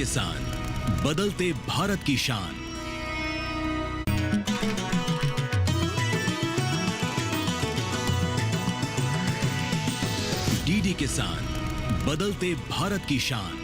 किसान, बदलते भारत की शान। डीडी किसान, बदलते भारत की शान।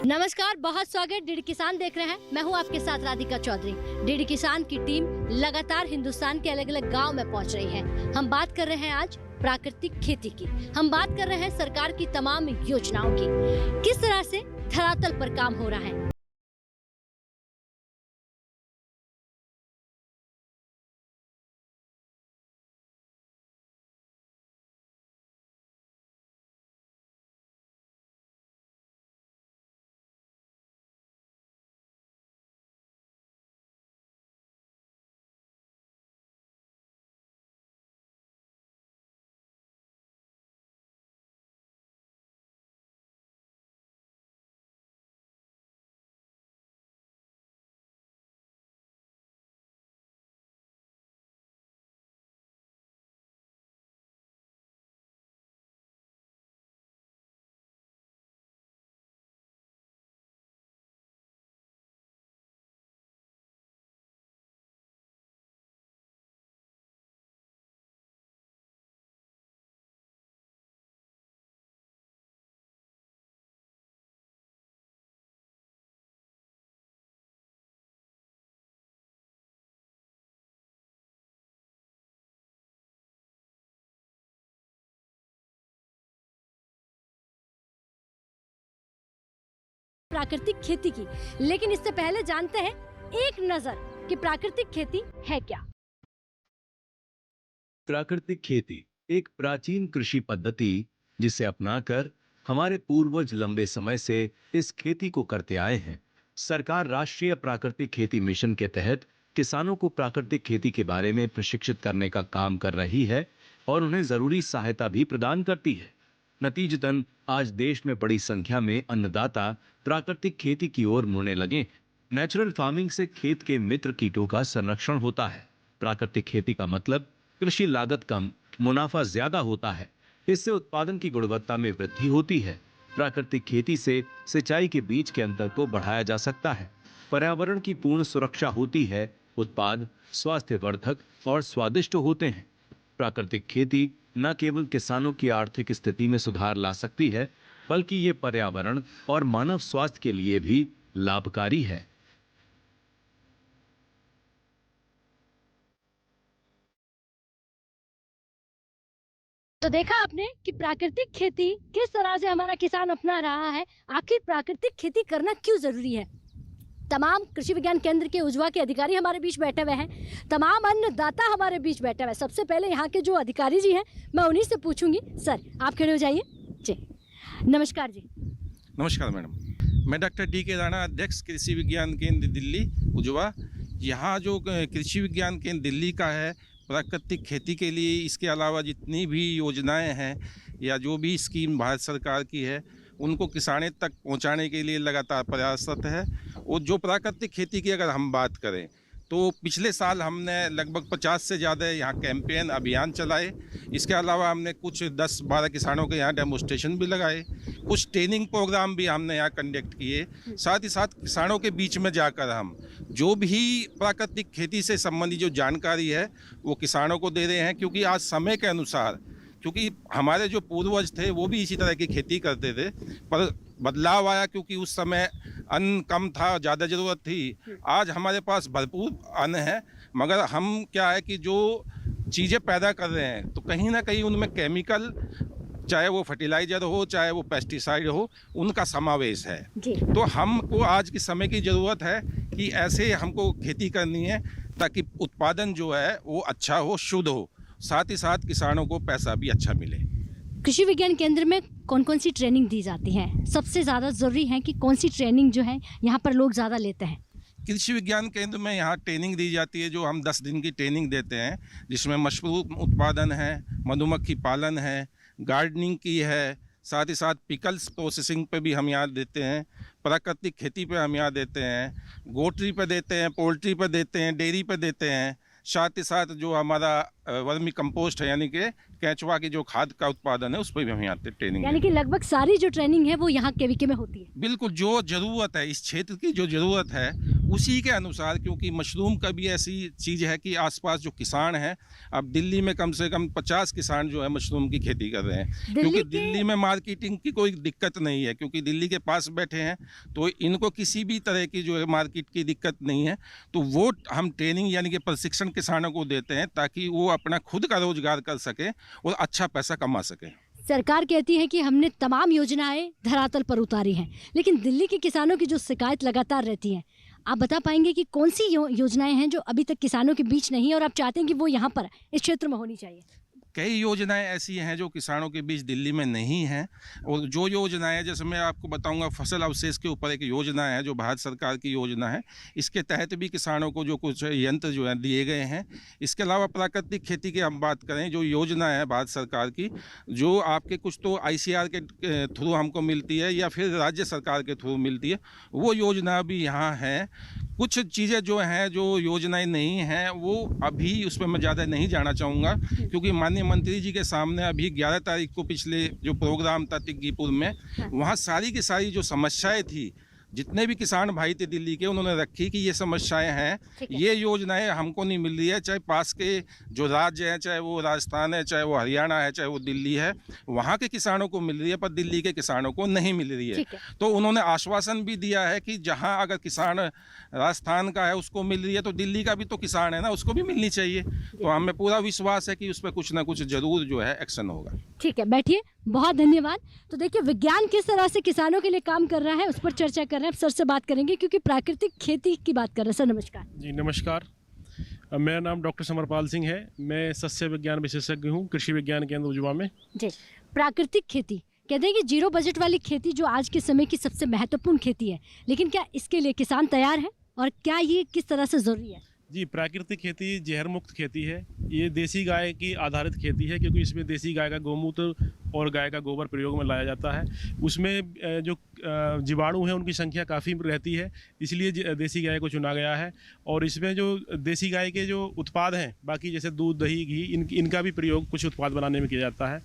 नमस्कार, बहुत स्वागत। डीडी किसान देख रहे हैं। मैं हूं आपके साथ राधिका चौधरी। डीडी किसान की टीम लगातार हिंदुस्तान के अलग अलग गांव में पहुंच रही है। हम बात कर रहे हैं आज प्राकृतिक खेती की। हम बात कर रहे हैं सरकार की तमाम योजनाओं की, किस तरह से धरातल पर काम हो रहा है। प्राकृतिक खेती की, लेकिन इससे पहले जानते हैं एक नजर कि प्राकृतिक खेती है क्या। प्राकृतिक खेती एक प्राचीन कृषि पद्धति जिसे अपनाकर हमारे पूर्वज लंबे समय से इस खेती को करते आए हैं। सरकार राष्ट्रीय प्राकृतिक खेती मिशन के तहत किसानों को प्राकृतिक खेती के बारे में प्रशिक्षित करने का काम कर रही है और उन्हें जरूरी सहायता भी प्रदान करती है। नतीजतन आज देश में बड़ी संख्या में अन्नदाता प्राकृतिक खेती की ओर मुड़ने लगे। नेचुरल फार्मिंग से खेत के मित्र कीटों का संरक्षण होता है। प्राकृतिक खेती का मतलब कृषि लागत कम, मुनाफा ज्यादा होता है। इससे उत्पादन की गुणवत्ता में वृद्धि होती है। प्राकृतिक खेती से सिंचाई के बीच के अंतर को बढ़ाया जा सकता है। पर्यावरण की पूर्ण सुरक्षा होती है। उत्पाद स्वास्थ्यवर्धक और स्वादिष्ट होते हैं। प्राकृतिक खेती न केवल किसानों की आर्थिक स्थिति में सुधार ला सकती है, बल्कि ये पर्यावरण और मानव स्वास्थ्य के लिए भी लाभकारी है। तो देखा आपने कि प्राकृतिक खेती किस तरह से हमारा किसान अपना रहा है। आखिर प्राकृतिक खेती करना क्यों जरूरी है। तमाम कृषि विज्ञान केंद्र के उजवा के अधिकारी हमारे बीच बैठे हुए हैं, तमाम अन्नदाता हमारे बीच बैठे हुए हैं। सबसे पहले यहाँ के जो अधिकारी जी हैं, मैं उन्हीं से पूछूंगी। सर, आप खड़े हो जाइए जी। नमस्कार जी। नमस्कार मैडम, मैं डॉक्टर डी के राणा, अध्यक्ष कृषि विज्ञान केंद्र दिल्ली उजवा। यहाँ जो कृषि विज्ञान केंद्र दिल्ली का है, प्राकृतिक खेती के लिए इसके अलावा जितनी भी योजनाएं हैं या जो भी स्कीम भारत सरकार की है, उनको किसानों तक पहुंचाने के लिए लगातार प्रयासरत है। और जो प्राकृतिक खेती की अगर हम बात करें तो पिछले साल हमने लगभग 50 से ज़्यादा यहाँ कैंपेन अभियान चलाए। इसके अलावा हमने कुछ 10-12 किसानों के यहाँ डेमोस्ट्रेशन भी लगाए, कुछ ट्रेनिंग प्रोग्राम भी हमने यहाँ कंडक्ट किए। साथ ही साथ किसानों के बीच में जाकर हम जो भी प्राकृतिक खेती से संबंधित जो जानकारी है वो किसानों को दे रहे हैं। क्योंकि आज समय के अनुसार, क्योंकि हमारे जो पूर्वज थे वो भी इसी तरह की खेती करते थे, पर बदलाव आया क्योंकि उस समय अन्न कम था, ज़्यादा ज़रूरत थी। आज हमारे पास भरपूर अन्न है, मगर हम क्या है कि जो चीज़ें पैदा कर रहे हैं तो कहीं ना कहीं उनमें केमिकल, चाहे वो फर्टिलाइज़र हो चाहे वो पेस्टिसाइड हो, उनका समावेश है। तो हमको आज के समय की ज़रूरत है कि ऐसे हमको खेती करनी है ताकि उत्पादन जो है वो अच्छा हो, शुद्ध हो, साथ ही साथ किसानों को पैसा भी अच्छा मिले। कृषि विज्ञान केंद्र में कौन कौन सी ट्रेनिंग दी जाती है? सबसे ज़्यादा ज़रूरी है कि कौन सी ट्रेनिंग जो है यहाँ पर लोग ज़्यादा लेते हैं? कृषि विज्ञान केंद्र में यहाँ ट्रेनिंग दी जाती है, जो हम 10 दिन की ट्रेनिंग देते हैं, जिसमें मशरूम उत्पादन है, मधुमक्खी पालन है, गार्डनिंग की है, साथ ही साथ पिकल्स प्रोसेसिंग पे भी हम यहाँ देते हैं, प्राकृतिक खेती पे हम यहाँ देते हैं, गोट्री पे देते हैं, पोल्ट्री पे देते हैं, डेयरी पे देते हैं। साथ ही साथ जो हमारा वर्मी कंपोस्ट है, यानी कि केंचुआ की जो खाद का उत्पादन है, उस पर भी हम यहाँ ट्रेनिंग यानी कि लगभग सारी जो ट्रेनिंग है वो यहाँ केवीके में होती है। बिल्कुल, जो ज़रूरत है इस क्षेत्र की, जो ज़रूरत है उसी के अनुसार, क्योंकि मशरूम का भी ऐसी चीज़ है कि आसपास जो किसान हैं, अब दिल्ली में कम से कम 50 किसान जो है मशरूम की खेती कर रहे हैं, क्योंकि दिल्ली में मार्केटिंग की कोई दिक्कत नहीं है, क्योंकि दिल्ली के पास बैठे हैं, तो इनको किसी भी तरह की जो है मार्केट की दिक्कत नहीं है। तो वो हम ट्रेनिंग यानी कि प्रशिक्षण किसानों को देते हैं, ताकि वो अपना खुद का रोजगार कर सके और अच्छा पैसा कमा सके। सरकार कहती है कि हमने तमाम योजनाएं धरातल पर उतारी हैं, लेकिन दिल्ली के किसानों की जो शिकायत लगातार रहती है, आप बता पाएंगे कि कौन सी योजनाएं हैं जो अभी तक किसानों के बीच नहीं है और आप चाहते हैं कि वो यहाँ पर इस क्षेत्र में होनी चाहिए? कई योजनाएं ऐसी हैं जो किसानों के बीच दिल्ली में नहीं हैं, और जो योजनाएं, जैसे मैं आपको बताऊंगा, फसल अवशेष के ऊपर एक योजना है जो भारत सरकार की योजना है, इसके तहत भी किसानों को जो कुछ यंत्र जो है दिए गए हैं। इसके अलावा प्राकृतिक खेती की हम बात करें, जो योजना है भारत सरकार की, जो आपके कुछ तो ICR के थ्रू हमको मिलती है या फिर राज्य सरकार के थ्रू मिलती है, वो योजना भी यहाँ है। कुछ चीज़ें जो हैं, जो योजनाएं नहीं हैं, वो अभी उस पर मैं ज़्यादा नहीं जाना चाहूँगा, क्योंकि माननीय मंत्री जी के सामने अभी 11 तारीख को पिछले जो प्रोग्राम था तिग्गीपुर में, वहाँ सारी की सारी जो समस्याएं थी, जितने भी किसान भाई थे दिल्ली के, उन्होंने रखी कि ये समस्याएं हैं, ये योजनाएं हमको नहीं मिल रही है। चाहे पास के जो राज्य हैं, चाहे वो राजस्थान है, चाहे वो हरियाणा है, चाहे वो दिल्ली है, वहाँ के किसानों को मिल रही है, पर दिल्ली के किसानों को नहीं मिल रही है। तो उन्होंने आश्वासन भी दिया है कि जहाँ अगर किसान राजस्थान का है उसको मिल रही है, तो दिल्ली का भी तो किसान है ना, उसको भी मिलनी चाहिए। तो हमें पूरा विश्वास है कि उस पर कुछ ना कुछ जरूर जो है एक्शन होगा। ठीक है, बैठिए, बहुत धन्यवाद। तो देखिए, विज्ञान किस तरह से किसानों के लिए काम कर रहा है उस पर चर्चा कर रहे हैं। सर से बात करेंगे क्योंकि प्राकृतिक खेती की बात कर रहे हैं। सर नमस्कार। जी नमस्कार, मेरा नाम डॉक्टर समरपाल सिंह है। मैं सस्य विज्ञान विशेषज्ञ हूँ कृषि विज्ञान केंद्र उजवा में। जी, प्राकृतिक खेती कहते हैं कि जीरो बजट वाली खेती जो आज के समय की सबसे महत्वपूर्ण खेती है, लेकिन क्या इसके लिए किसान तैयार है और क्या ये किस तरह से जरूरी है? जी, प्राकृतिक खेती जहर मुक्त खेती है। ये देसी गाय की आधारित खेती है, क्योंकि इसमें देसी गाय का गौमूत्र और गाय का गोबर प्रयोग में लाया जाता है। उसमें जो जीवाणु हैं उनकी संख्या काफ़ी रहती है, इसलिए देसी गाय को चुना गया है। और इसमें जो देसी गाय के जो उत्पाद हैं, बाकी जैसे दूध, दही, घी, इनका भी प्रयोग कुछ उत्पाद बनाने में किया जाता है।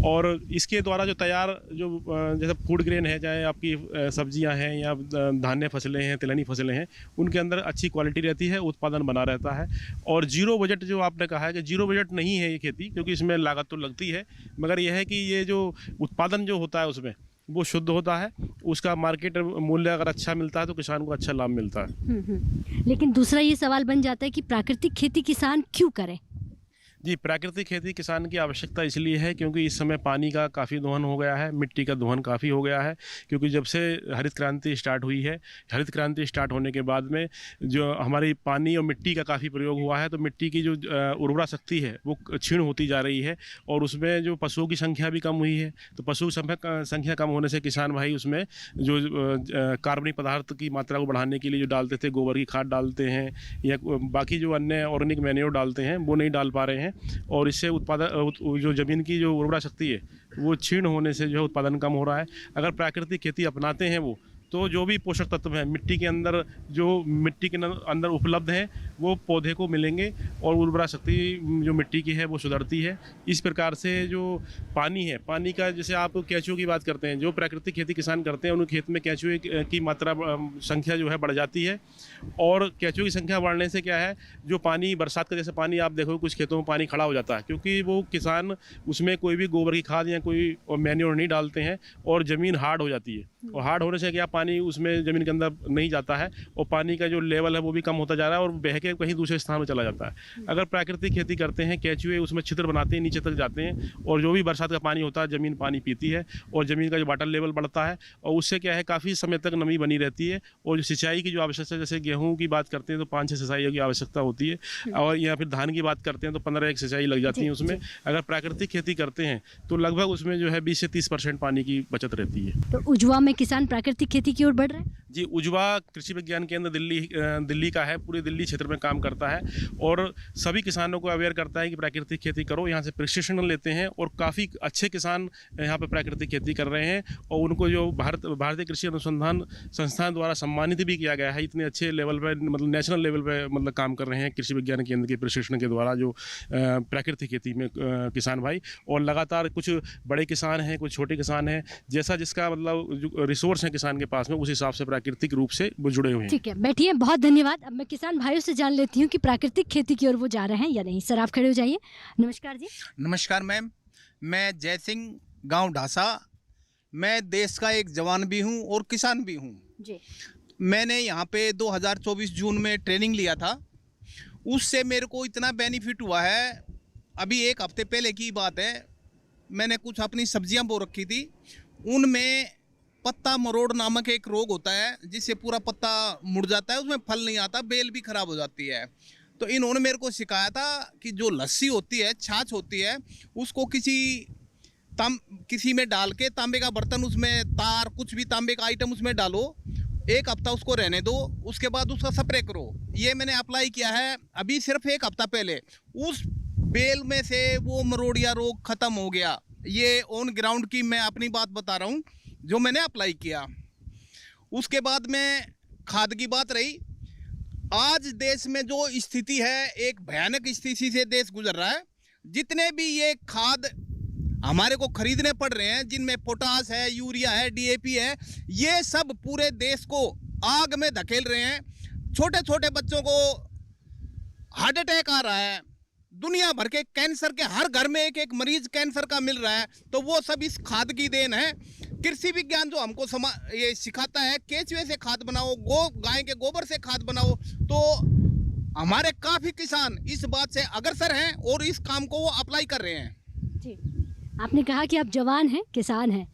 और इसके द्वारा जो तैयार जो जैसे फूड ग्रेन है, चाहे आपकी सब्जियां हैं या धान्य फसलें हैं, तिलहनी फसलें हैं, उनके अंदर अच्छी क्वालिटी रहती है, उत्पादन बना रहता है। और जीरो बजट जो आपने कहा है कि जीरो बजट नहीं है ये खेती, क्योंकि इसमें लागत तो लगती है, मगर यह है कि ये जो उत्पादन जो होता है उसमें वो शुद्ध होता है। उसका मार्केट मूल्य अगर अच्छा मिलता है तो किसान को अच्छा लाभ मिलता है। लेकिन दूसरा ये सवाल बन जाता है कि प्राकृतिक खेती किसान क्यों करे? जी, प्राकृतिक खेती किसान की आवश्यकता इसलिए है क्योंकि इस समय पानी का काफ़ी दोहन हो गया है, मिट्टी का दोहन काफ़ी हो गया है। क्योंकि जब से हरित क्रांति स्टार्ट हुई है, हरित क्रांति स्टार्ट होने के बाद में जो हमारी पानी और मिट्टी का काफ़ी प्रयोग हुआ है, तो मिट्टी की जो उर्वरा शक्ति है वो क्षीण होती जा रही है। और उसमें जो पशुओं की संख्या भी कम हुई है, तो पशु संख्या कम होने से किसान भाई उसमें जो कार्बनिक पदार्थ की मात्रा को बढ़ाने के लिए जो डालते थे, गोबर की खाद डालते हैं या बाकी जो अन्य ऑर्गेनिक मैन्योर डालते हैं, वो नहीं डाल पा रहे हैं। और इससे उत्पादन जो ज़मीन की जो उर्वरा शक्ति है वो क्षीण होने से जो है उत्पादन कम हो रहा है। अगर प्राकृतिक खेती अपनाते हैं वो, तो जो भी पोषक तत्व हैं मिट्टी के अंदर, जो मिट्टी के अंदर उपलब्ध हैं, वो पौधे को मिलेंगे और उर्वरा शक्ति जो मिट्टी की है वो सुधरती है। इस प्रकार से जो पानी है, पानी का जैसे आप केंचुओं की बात करते हैं, जो प्राकृतिक खेती किसान करते हैं उनके खेत में केंचुए की मात्रा संख्या जो है बढ़ जाती है। और केंचुए की संख्या बढ़ने से क्या है, जो पानी बरसात का जैसे पानी आप देखो कुछ खेतों में पानी खड़ा हो जाता है, क्योंकि वो किसान उसमें कोई भी गोबर की खाद या कोई मैन्योर नहीं डालते हैं और ज़मीन हार्ड हो जाती है। और हार्ड होने से क्या, पानी उसमें ज़मीन के अंदर नहीं जाता है और पानी का जो लेवल है वो भी कम होता जा रहा है और बह के कहीं दूसरे स्थान में चला जाता है। अगर प्राकृतिक खेती करते हैं, केंचुए उसमें छिद्र बनाते हैं, नीचे तक जाते हैं और जो भी बरसात का पानी होता है ज़मीन पानी पीती है और ज़मीन का जो वाटर लेवल बढ़ता है और उससे क्या है काफ़ी समय तक नमी बनी रहती है। और जो सिंचाई की जो आवश्यकता है, जैसे गेहूँ की बात करते हैं तो 5-6 सिंचाइयों की आवश्यकता होती है, और या फिर धान की बात करते हैं तो 15 सिंचाई लग जाती है उसमें। अगर प्राकृतिक खेती करते हैं तो लगभग उसमें जो है 20 से 30% पानी की बचत रहती है। तो उजवा में किसान प्राकृतिक खेती की ओर बढ़ रहे हैं? जी, उजवा कृषि विज्ञान केंद्र दिल्ली का है, पूरे दिल्ली क्षेत्र में काम करता है और सभी किसानों को अवेयर करता है कि प्राकृतिक खेती करो। यहाँ से प्रशिक्षण लेते हैं और काफ़ी अच्छे किसान यहाँ पे प्राकृतिक खेती कर रहे हैं और उनको जो भारतीय कृषि अनुसंधान संस्थान द्वारा सम्मानित भी किया गया है। इतने अच्छे लेवल पे, मतलब नेशनल लेवल पे मतलब काम कर रहे हैं कृषि विज्ञान केंद्र के प्रशिक्षण के द्वारा जो प्राकृतिक खेती में किसान भाई। और लगातार कुछ बड़े किसान हैं, कुछ छोटे किसान हैं, जैसा जिसका मतलब जो रिसोर्स है किसान के पास में उस हिसाब से प्राकृतिक रूप से वो जुड़े हुए हैं। ठीक है, बैठिए, बहुत धन्यवाद। अब मैं किसान भाइयों से जान लेती हूँ कि प्राकृतिक खेती की ओर वो जा रहे हैं या नहीं। सर, आप खड़े हो जाइए। नमस्कार जी। नमस्कार मैम, मैं जय सिंह, गांव ढासा। मैं देश का एक जवान भी हूं और किसान भी हूं जी। मैंने यहाँ पे 2024 जून में ट्रेनिंग लिया था। उससे मेरे को इतना बेनिफिट हुआ है। अभी एक हफ्ते पहले की बात है, मैंने कुछ अपनी सब्जियां बो रखी थी, उनमें पत्ता मरोड़ नामक एक रोग होता है जिससे पूरा पत्ता मुड़ जाता है, उसमें फल नहीं आता, बेल भी खराब हो जाती है। तो इन्होंने मेरे को सिखाया था कि जो लस्सी होती है, छाछ होती है, उसको किसी में डाल के, तांबे का बर्तन, उसमें तार, कुछ भी तांबे का आइटम उसमें डालो, एक हफ्ता उसको रहने दो, उसके बाद उसका स्प्रे करो। ये मैंने अप्लाई किया है अभी सिर्फ एक हफ्ता पहले। उस बेल में से वो मरोड़िया रोग खत्म हो गया। ये ऑन ग्राउंड की मैं अपनी बात बता रहा हूँ जो मैंने अप्लाई किया। उसके बाद में खाद की बात रही। आज देश में जो स्थिति है, एक भयानक स्थिति से देश गुजर रहा है। जितने भी ये खाद हमारे को खरीदने पड़ रहे हैं, जिनमें पोटास है, यूरिया है, डीएपी है, ये सब पूरे देश को आग में धकेल रहे हैं। छोटे छोटे बच्चों को हार्ट अटैक आ रहा है। दुनिया भर के कैंसर के हर घर में एक एक मरीज कैंसर का मिल रहा है। तो वो सब इस खाद की देन है। कृषि विज्ञान जो हमको ये सिखाता है, केचुए से खाद बनाओ, गाय के गोबर से खाद बनाओ, तो हमारे काफ़ी किसान इस बात से अग्रसर हैं और इस काम को वो अप्लाई कर रहे हैं। जी, आपने कहा कि आप जवान हैं, किसान हैं।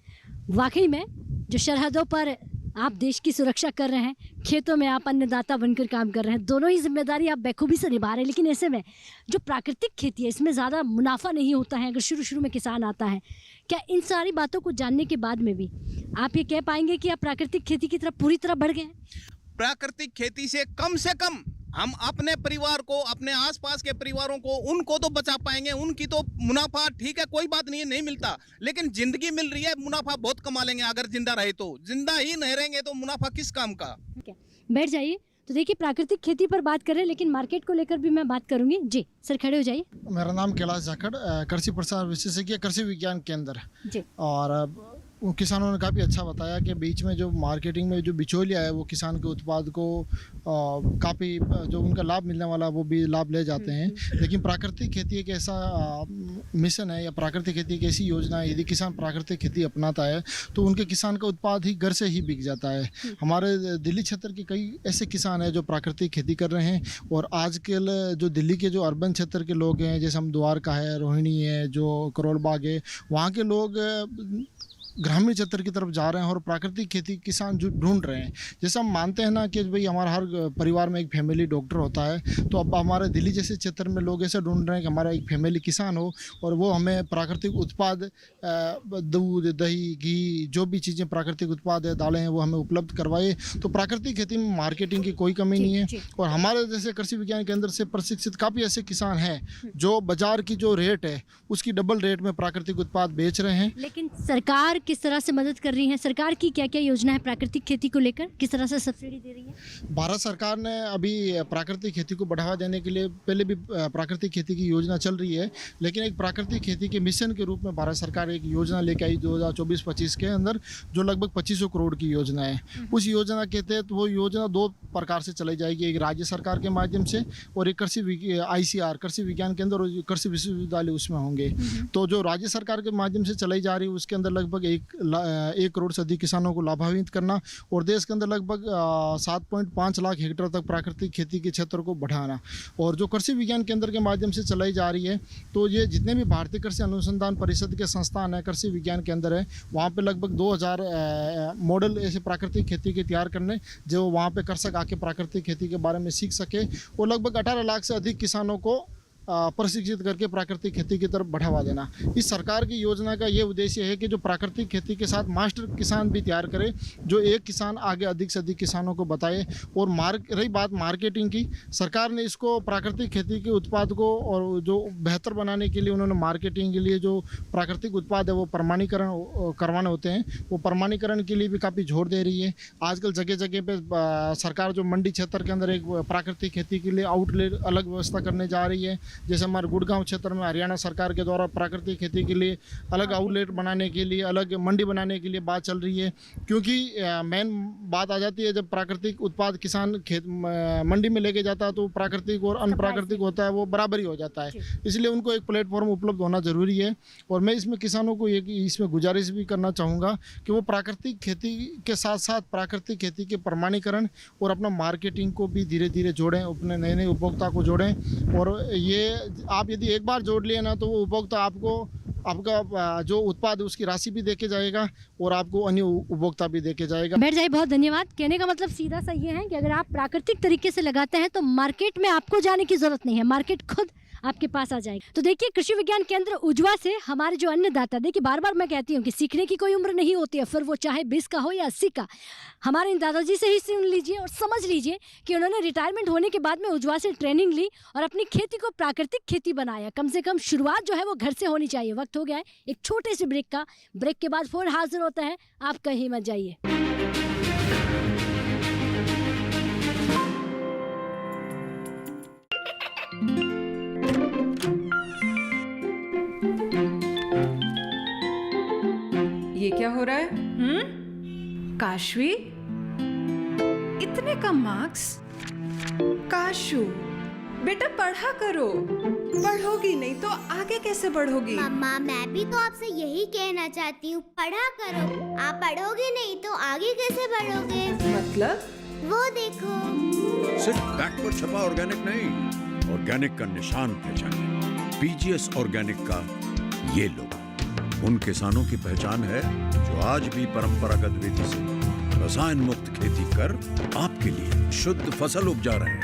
वाकई में जो सरहदों पर आप देश की सुरक्षा कर रहे हैं, खेतों में आप अन्नदाता बनकर काम कर रहे हैं, दोनों ही जिम्मेदारी आप बखूबी से निभा रहे हैं। लेकिन ऐसे में जो प्राकृतिक खेती है, इसमें ज़्यादा मुनाफा नहीं होता है अगर शुरू में किसान आता है। क्या इन सारी बातों को जानने के बाद में भी आप ये कह पाएंगे कि आप प्राकृतिक खेती की तरफ पूरी तरह बढ़ गए हैं? प्राकृतिक खेती से कम हम अपने परिवार को, अपने आसपास के परिवारों को, उनको तो बचा पाएंगे। उनकी तो मुनाफा ठीक है, कोई बात नहीं है, नहीं मिलता, लेकिन जिंदगी मिल रही है, मुनाफा बहुत कमा लेंगे अगर जिंदा रहे तो। जिंदा ही नहीं रहेंगे तो मुनाफा किस काम का। ठीक है, बैठ जाइए। तो देखिए, प्राकृतिक खेती पर बात कर रहे हैं, लेकिन मार्केट को लेकर भी मैं बात करूंगी। जी सर, खड़े हो जाइए। मेरा नाम कैलाश जाखड़, कृषि प्रसार विशेषज्ञ कृषि विज्ञान केंद्र। जी। और किसानों ने काफ़ी अच्छा बताया कि बीच में जो मार्केटिंग में जो बिचौलिया है वो किसान के उत्पाद को काफ़ी जो उनका लाभ मिलने वाला वो भी लाभ ले जाते हैं। लेकिन प्राकृतिक खेती एक ऐसा मिशन है या प्राकृतिक खेती एक ऐसी योजना है, यदि किसान प्राकृतिक खेती अपनाता है तो उनके किसान का उत्पाद ही घर से ही बिक जाता है। हमारे दिल्ली क्षेत्र के कई ऐसे किसान हैं जो प्राकृतिक खेती कर रहे हैं। और आजकल जो दिल्ली के जो अर्बन क्षेत्र के लोग हैं, जैसे हम द्वारका है, रोहिणी है, जो करोल बाग है, वहाँ के लोग ग्रामीण क्षेत्र की तरफ जा रहे हैं और प्राकृतिक खेती किसान जो ढूंढ रहे हैं। जैसे हम मानते हैं ना कि भाई हमारा हर परिवार में एक फैमिली डॉक्टर होता है, तो अब हमारे दिल्ली जैसे क्षेत्र में लोग ऐसे ढूंढ रहे हैं कि हमारा एक फैमिली किसान हो और वो हमें प्राकृतिक उत्पाद, दूध, दही, घी, जो भी चीज़ें प्राकृतिक उत्पाद है, दालें हैं, वो हमें उपलब्ध करवाए। तो प्राकृतिक खेती में मार्केटिंग की कोई कमी नहीं है। और हमारे जैसे कृषि विज्ञान केंद्र से प्रशिक्षित काफ़ी ऐसे किसान हैं जो बाजार की जो रेट है उसकी डबल रेट में प्राकृतिक उत्पाद बेच रहे हैं। लेकिन सरकार किस तरह से मदद कर रही है? सरकार की क्या क्या योजना है प्राकृतिक खेती को लेकर? किस तरह से सब्सिडी दे रही है? भारत सरकार ने अभी प्राकृतिक खेती को बढ़ावा देने के लिए पहले भी प्राकृतिक खेती की योजना चल रही है, लेकिन एक प्राकृतिक खेती के मिशन के रूप में भारत सरकार एक योजना लेके आई 2024-25 के अंदर, जो लगभग 2500 करोड़ की योजना है। उस योजना के तहत वो योजना दो प्रकार से चलाई जाएगी, एक राज्य सरकार के माध्यम से और एक कृषि ICR कृषि विज्ञान केंद्र और कृषि विश्वविद्यालय उसमें होंगे। तो जो राज्य सरकार के माध्यम से चलाई जा रही है उसके अंदर लगभग 1 करोड़ से अधिक किसानों को लाभान्वित करना और देश के अंदर लगभग 7.5 लाख हेक्टेयर तक प्राकृतिक खेती के क्षेत्र को बढ़ाना। और जो कृषि विज्ञान केंद्र के माध्यम से चलाई जा रही है, तो ये जितने भी भारतीय कृषि अनुसंधान परिषद के संस्थान है, कृषि विज्ञान केंद्र है, वहाँ पे लगभग 2000 मॉडल ऐसे प्राकृतिक खेती के तैयार करने, जो वहाँ पे कृषक आके प्राकृतिक खेती के बारे में सीख सके। और लगभग 18 लाख से अधिक किसानों को प्रशिक्षित करके प्राकृतिक खेती की तरफ बढ़ावा देना। इस सरकार की योजना का ये उद्देश्य है कि जो प्राकृतिक खेती के साथ मास्टर किसान भी तैयार करे, जो एक किसान आगे अधिक से अधिक किसानों को बताए। और रही बात मार्केटिंग की, सरकार ने इसको प्राकृतिक खेती के उत्पाद को और जो बेहतर बनाने के लिए उन्होंने मार्केटिंग के लिए जो प्राकृतिक उत्पाद है वो प्रमाणीकरण करवाने होते हैं, वो प्रमाणीकरण के लिए भी काफ़ी जोर दे रही है। आजकल जगह जगह पे सरकार जो मंडी क्षेत्र के अंदर एक प्राकृतिक खेती के लिए आउटलेट अलग व्यवस्था करने जा रही है। जैसे हमारे गुड़गांव क्षेत्र में हरियाणा सरकार के द्वारा प्राकृतिक खेती के लिए अलग आउटलेट बनाने के लिए, अलग मंडी बनाने के लिए बात चल रही है। क्योंकि मेन बात आ जाती है, जब प्राकृतिक उत्पाद किसान खेत मंडी में लेके जाता है तो प्राकृतिक और अनप्राकृतिक होता है वो बराबर ही हो जाता है। इसलिए उनको एक प्लेटफॉर्म उपलब्ध होना ज़रूरी है। और मैं इसमें किसानों को एक इसमें गुजारिश भी करना चाहूँगा कि वो प्राकृतिक खेती के साथ साथ प्राकृतिक खेती के प्रमाणीकरण और अपना मार्केटिंग को भी धीरे धीरे जोड़ें, अपने नए नए उपभोक्ता को जोड़ें। और ये आप यदि एक बार जोड़ लिए ना तो वो उपभोक्ता आपका जो उत्पाद है उसकी राशि भी देके जाएगा और आपको अन्य उपभोक्ता भी देके जाएगा। बैठ जाइए, बहुत धन्यवाद। कहने का मतलब सीधा सा ये है कि अगर आप प्राकृतिक तरीके से लगाते हैं तो मार्केट में आपको जाने की जरूरत नहीं है, मार्केट खुद आपके पास आ जाएगी। तो देखिए, कृषि विज्ञान केंद्र उजवा से हमारे जो अन्नदाता, देखिए बार बार मैं कहती हूँ कि सीखने की कोई उम्र नहीं होती है, फिर वो चाहे 20 का हो या 80 का। हमारे इन दादाजी से ही सुन लीजिए और समझ लीजिए कि उन्होंने रिटायरमेंट होने के बाद में उजवा से ट्रेनिंग ली और अपनी खेती को प्राकृतिक खेती बनाया। कम से कम शुरुआत जो है वो घर से होनी चाहिए। वक्त हो गया है एक छोटे से ब्रेक का। ब्रेक के बाद फिर हाजिर होता है, आप कहीं मत जाइए। ये क्या हो रहा है? काशवी, इतने कम मार्क्स? काशू, बेटा पढ़ा करो। पढ़ोगी नहीं तो आगे कैसे बढ़ोगी? मम्मा, मैं भी तो आपसे यही कहना चाहती हूँ, पढ़ा करो। आप पढ़ोगे नहीं तो आगे कैसे बढ़ोगे? मतलब? वो देखो। सिर्फ बैक पर छपा ऑर्गेनिक नहीं, ऑर्गेनिक का निशान पहचानिए। पीजीएस ऑर्गेनिक का ये लोगो उन किसानों की पहचान है जो आज भी परंपरागत विधि से रसायन मुक्त खेती कर आपके लिए शुद्ध फसल उपजा रहे हैं।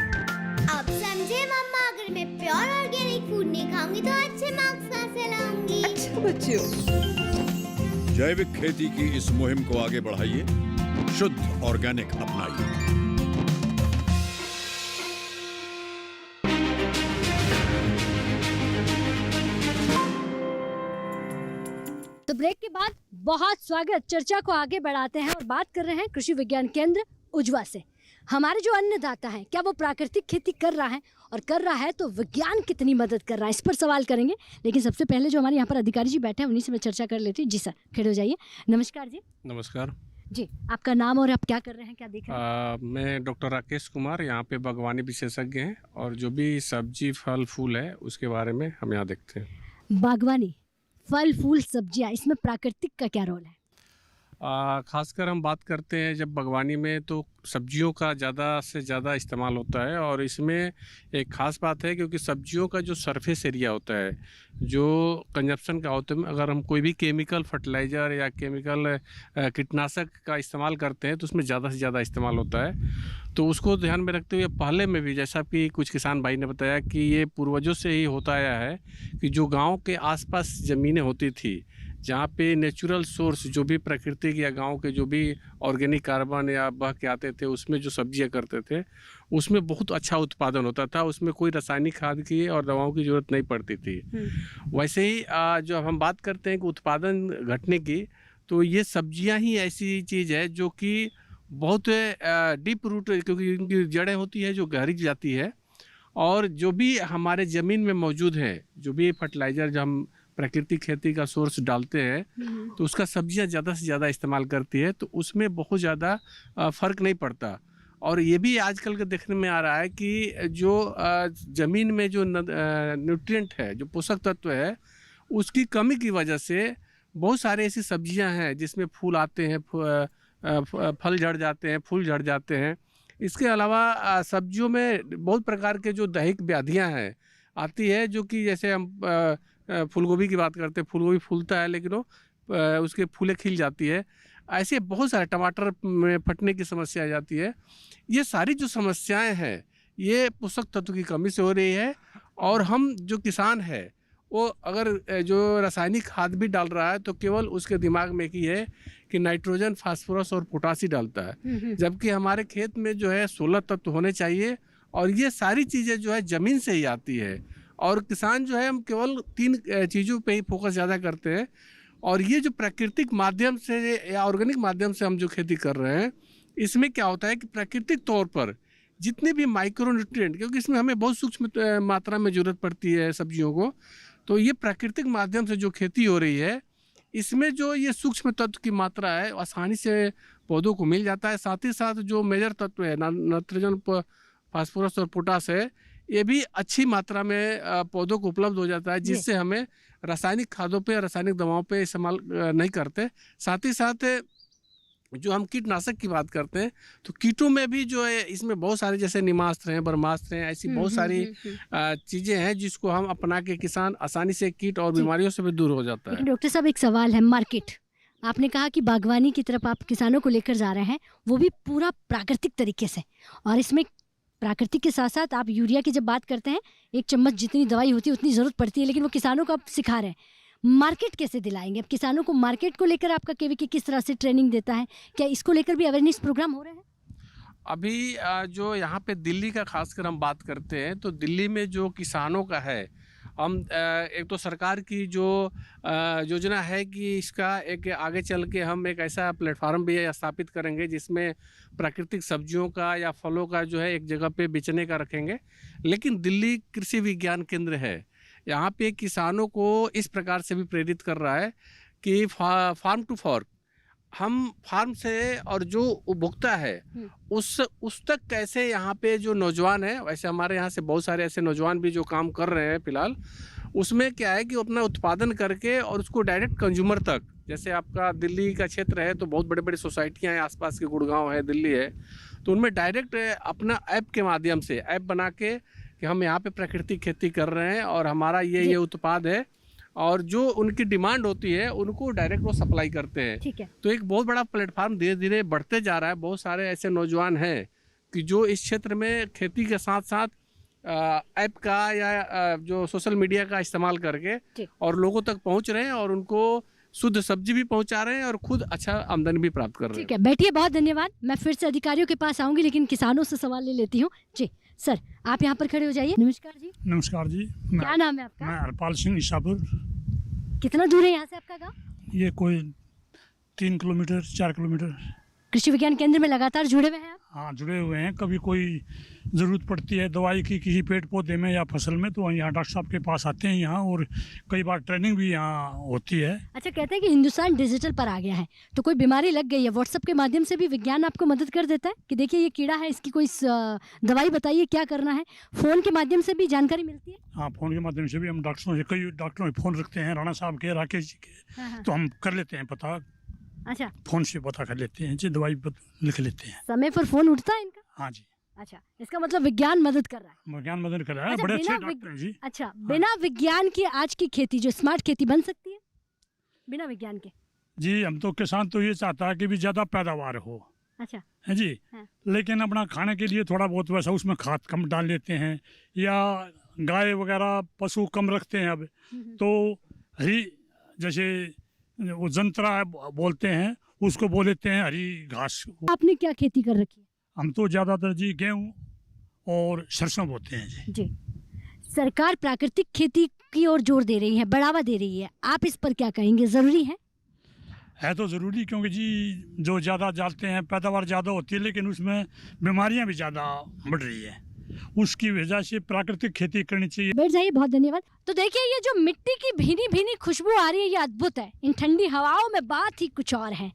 अब समझे मम्मा, अगर मैं प्योर ऑर्गेनिक फूड नहीं खाऊंगी तो अच्छे मार्क्स कहाँ से लाऊंगी? अच्छा बच्चों, जैविक खेती की इस मुहिम को आगे बढ़ाइए, शुद्ध ऑर्गेनिक अपनाइए। तो ब्रेक के बाद बहुत स्वागत। चर्चा को आगे बढ़ाते हैं और बात कर रहे हैं कृषि विज्ञान केंद्र उजवा से। हमारे जो अन्नदाता हैं, क्या वो प्राकृतिक खेती कर रहा है, और कर रहा है तो विज्ञान कितनी मदद कर रहा है, इस पर सवाल करेंगे। लेकिन सबसे पहले जो हमारे यहाँ पर अधिकारी जी बैठे हैं उन्हीं से मैं चर्चा कर लेती हूँ। जी सर, खड़े हो जाइए। नमस्कार जी। नमस्कार जी, आपका नाम और आप क्या कर रहे हैं, क्या देख रहे हैं? मैं डॉक्टर राकेश कुमार, यहाँ पे बागवानी विशेषज्ञ हैं और जो भी सब्जी फल फूल है उसके बारे में हम यहाँ देखते हैं। बागवानी, फल फूल सब्जियाँ, इसमें प्राकृतिक का क्या रोल है? खासकर हम बात करते हैं जब बागवानी में तो सब्जियों का ज़्यादा से ज़्यादा इस्तेमाल होता है। और इसमें एक ख़ास बात है क्योंकि सब्जियों का जो सरफेस एरिया होता है, जो कंजप्शन का होता है, अगर हम कोई भी केमिकल फर्टिलाइज़र या केमिकल कीटनाशक का इस्तेमाल करते हैं तो उसमें ज़्यादा से ज़्यादा इस्तेमाल होता है। तो उसको ध्यान में रखते हुए पहले में भी, जैसा कि कुछ किसान भाई ने बताया कि ये पूर्वजों से ही होता आया है कि जो गाँव के आसपास ज़मीनें होती थी, जहाँ पे नेचुरल सोर्स जो भी प्राकृतिक या गांव के जो भी ऑर्गेनिक कार्बन या बह के आते थे, उसमें जो सब्जियां करते थे उसमें बहुत अच्छा उत्पादन होता था। उसमें कोई रासायनिक खाद की और दवाओं की ज़रूरत नहीं पड़ती थी। वैसे ही जो हम बात करते हैं कि उत्पादन घटने की, तो ये सब्जियां ही ऐसी चीज़ है जो कि बहुत डीप रूट, क्योंकि इनकी जड़ें होती है जो गहरी जाती है। और जो भी हमारे ज़मीन में मौजूद है, जो भी फर्टिलाइज़र जो हम प्राकृतिक खेती का सोर्स डालते हैं तो उसका सब्जियां ज़्यादा से ज़्यादा इस्तेमाल करती है, तो उसमें बहुत ज़्यादा फ़र्क नहीं पड़ता। और ये भी आजकल के देखने में आ रहा है कि जो ज़मीन में जो न्यूट्रिएंट है, जो पोषक तत्व है, उसकी कमी की वजह से बहुत सारे ऐसी सब्जियां हैं जिसमें फूल आते हैं, फल झड़ जाते हैं, फूल झड़ जाते हैं। इसके अलावा सब्जियों में बहुत प्रकार के जो दैहिक व्याधियाँ हैं आती है, जो कि जैसे हम फूलगोभी की बात करते हैं, फूलगोभी फूलता है लेकिन वो उसके फूलें खिल जाती है। ऐसे बहुत सारे, टमाटर में फटने की समस्या आ जाती है। ये सारी जो समस्याएं हैं ये पोषक तत्व की कमी से हो रही है। और हम जो किसान है वो अगर जो रासायनिक खाद भी डाल रहा है तो केवल उसके दिमाग में की है कि नाइट्रोजन, फास्फोरस और पोटासी डालता है, जबकि हमारे खेत में जो है 16 तत्व होने चाहिए और ये सारी चीज़ें जो है ज़मीन से ही आती है। और किसान जो है हम केवल 3 चीज़ों पे ही फोकस ज़्यादा करते हैं। और ये जो प्राकृतिक माध्यम से या ऑर्गेनिक माध्यम से हम जो खेती कर रहे हैं, इसमें क्या होता है कि प्राकृतिक तौर पर जितने भी माइक्रो न्यूट्रिएंट, क्योंकि इसमें हमें बहुत सूक्ष्म मात्रा में ज़रूरत पड़ती है सब्जियों को, तो ये प्राकृतिक माध्यम से जो खेती हो रही है इसमें जो ये सूक्ष्म तत्व की मात्रा है आसानी से पौधों को मिल जाता है। साथ ही साथ जो मेजर तत्व है नाइट्रोजन, फास्फोरस और पोटास है, ये भी अच्छी मात्रा में पौधों को उपलब्ध हो जाता है, जिससे हमें रासायनिक खादों पे, रासायनिक दवाओं पे इस्तेमाल नहीं करते। साथ ही साथ जो हम कीटनाशक की बात करते हैं तो कीटों में भी जो है इसमें बहुत सारे जैसे निमास्त्र हैं, ब्रह्मास्त्र हैं, ऐसी बहुत सारी चीज़ें हैं जिसको हम अपना के किसान आसानी से कीट और बीमारियों से भी दूर हो जाता है। डॉक्टर साहब, एक सवाल है, मार्केट, आपने कहा कि बागवानी की तरफ आप किसानों को लेकर जा रहे हैं, वो भी पूरा प्राकृतिक तरीके से, और इसमें प्राकृतिक के साथ साथ आप यूरिया की जब बात करते हैं 1 चम्मच जितनी दवाई होती है उतनी ज़रूरत पड़ती है, लेकिन वो किसानों को आप सिखा रहे हैं। मार्केट कैसे दिलाएंगे अब किसानों को? मार्केट को लेकर आपका केवीके किस तरह से ट्रेनिंग देता है? क्या इसको लेकर भी अवेयरनेस प्रोग्राम हो रहे हैं? अभी जो यहाँ पे दिल्ली का खासकर हम बात करते हैं तो दिल्ली में जो किसानों का है, हम एक तो सरकार की जो योजना है कि इसका एक आगे चल के हम एक ऐसा प्लेटफार्म भी स्थापित करेंगे जिसमें प्राकृतिक सब्जियों का या फलों का जो है एक जगह पे बेचने का रखेंगे। लेकिन दिल्ली कृषि विज्ञान केंद्र है, यहाँ पे किसानों को इस प्रकार से भी प्रेरित कर रहा है कि फार्म टू फॉर्क, हम फार्म से और जो उपभोक्ता है उस तक कैसे यहाँ पे जो नौजवान है, वैसे हमारे यहाँ से बहुत सारे ऐसे नौजवान भी जो काम कर रहे हैं फिलहाल, उसमें क्या है कि अपना उत्पादन करके और उसको डायरेक्ट कंज्यूमर तक, जैसे आपका दिल्ली का क्षेत्र है तो बहुत बड़े बड़े सोसाइटियाँ हैं, आसपास के गुड़गांव है, दिल्ली है, तो उनमें डायरेक्ट अपना ऐप के माध्यम से ऐप बना के कि हम यहाँ पे प्राकृतिक खेती कर रहे हैं और हमारा ये उत्पाद है, और जो उनकी डिमांड होती है उनको डायरेक्ट वो सप्लाई करते हैं। ठीक है। तो एक बहुत बड़ा प्लेटफार्म धीरे धीरे बढ़ते जा रहा है। बहुत सारे ऐसे नौजवान हैं कि जो इस क्षेत्र में खेती के साथ साथ ऐप का या जो सोशल मीडिया का इस्तेमाल करके और लोगों तक पहुंच रहे हैं और उनको शुद्ध सब्जी भी पहुंचा रहे हैं और खुद अच्छा आमदनी भी प्राप्त कर रहे हैं। ठीक है, बैठिए, बहुत धन्यवाद। मैं फिर से अधिकारियों के पास आऊंगी, लेकिन किसानों से सवाल ले लेती हूँ। जी सर, आप यहाँ पर खड़े हो जाइए। नमस्कार जी। नमस्कार जी। क्या नाम है आपका? मैं हरपाल सिंह ईसापुर। कितना दूर है यहाँ से आपका गाँव? ये कोई 3 किलोमीटर 4 किलोमीटर। कृषि विज्ञान केंद्र में लगातार जुड़े हुए हैं आप? हाँ, जुड़े हुए हैं। कभी कोई ज़रूरत पड़ती है दवाई की किसी पेड़ पौधे में या फसल में तो यहाँ डॉक्टर साहब के पास आते हैं यहाँ, और कई बार ट्रेनिंग भी यहाँ होती है। अच्छा, कहते हैं कि हिंदुस्तान डिजिटल पर आ गया है, तो कोई बीमारी लग गई है, व्हाट्सएप के माध्यम से भी विज्ञान आपको मदद कर देता है कि देखिए ये कीड़ा है, इसकी कोई दवाई बताइए क्या करना है। फ़ोन के माध्यम से भी जानकारी मिलती है? हाँ, फ़ोन के माध्यम से भी हम डॉक्टरों से, कई डॉक्टरों से फ़ोन रखते हैं, राणा साहब के, राकेश जी के, तो हम कर लेते हैं पता। अच्छा, फ़ोन से पता कर लेते हैं जी, दवाई लिख लेते हैं। समय पर फ़ोन उठता है इनका? हाँ जी। अच्छा, इसका मतलब विज्ञान मदद कर रहा है। विज्ञान मदद कर रहा है। अच्छा, बड़े अच्छे डॉक्टर हैं जी। अच्छा, बिना विज्ञान की आज की खेती जो स्मार्ट खेती बन सकती है बिना विज्ञान के? जी, हम तो किसान तो ये चाहता है कि भी ज़्यादा पैदावार हो। अच्छा है जी। हाँ। लेकिन अपना खाने के लिए थोड़ा बहुत वैसा उसमें खाद कम डाल लेते हैं, या गाय वगैरह पशु कम रखते हैं अब, तो हरी, जैसे वो जंतरा बोलते हैं उसको बोल देते हैं हरी घास। आपने क्या खेती कर रखी है? हम तो ज़्यादातर जी गेहूँ और सरसों बोते हैं जी। जी, सरकार प्राकृतिक खेती की ओर जोर दे रही है, बढ़ावा दे रही है, आप इस पर क्या कहेंगे? ज़रूरी है तो ज़रूरी, क्योंकि जी जो ज़्यादा डालते हैं पैदावार ज़्यादा होती है, लेकिन उसमें बीमारियां भी ज़्यादा बढ़ रही है, उसकी वजह से प्राकृतिक खेती करनी चाहिए। बैठ जाइए, बहुत धन्यवाद। तो देखिए ये जो मिट्टी की भीनी भीनी खुशबू आ रही है, ये अद्भुत है। इन ठंडी हवाओं में बात ही कुछ और है,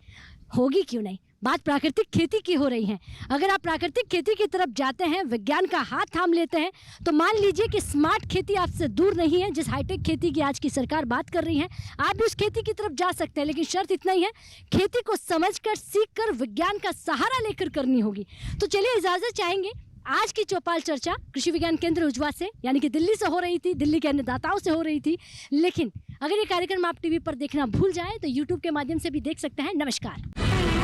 होगी क्यों नहीं, बात प्राकृतिक खेती की हो रही है। अगर आप प्राकृतिक खेती की तरफ जाते हैं, विज्ञान का हाथ थाम लेते हैं, तो मान लीजिए कि स्मार्ट खेती आपसे दूर नहीं है। जिस हाईटेक खेती की आज की सरकार बात कर रही है, आप भी उस खेती की तरफ जा सकते हैं, लेकिन शर्त इतना ही है, खेती को समझकर, सीखकर, विज्ञान का सहारा लेकर करनी होगी। तो चलिए इजाजत चाहेंगे। आज की चौपाल चर्चा कृषि विज्ञान केंद्र उजवा से, यानी कि दिल्ली से हो रही थी, दिल्ली के अन्नदाताओं से हो रही थी। लेकिन अगर ये कार्यक्रम आप टीवी पर देखना भूल जाए तो यूट्यूब के माध्यम से भी देख सकते हैं। नमस्कार।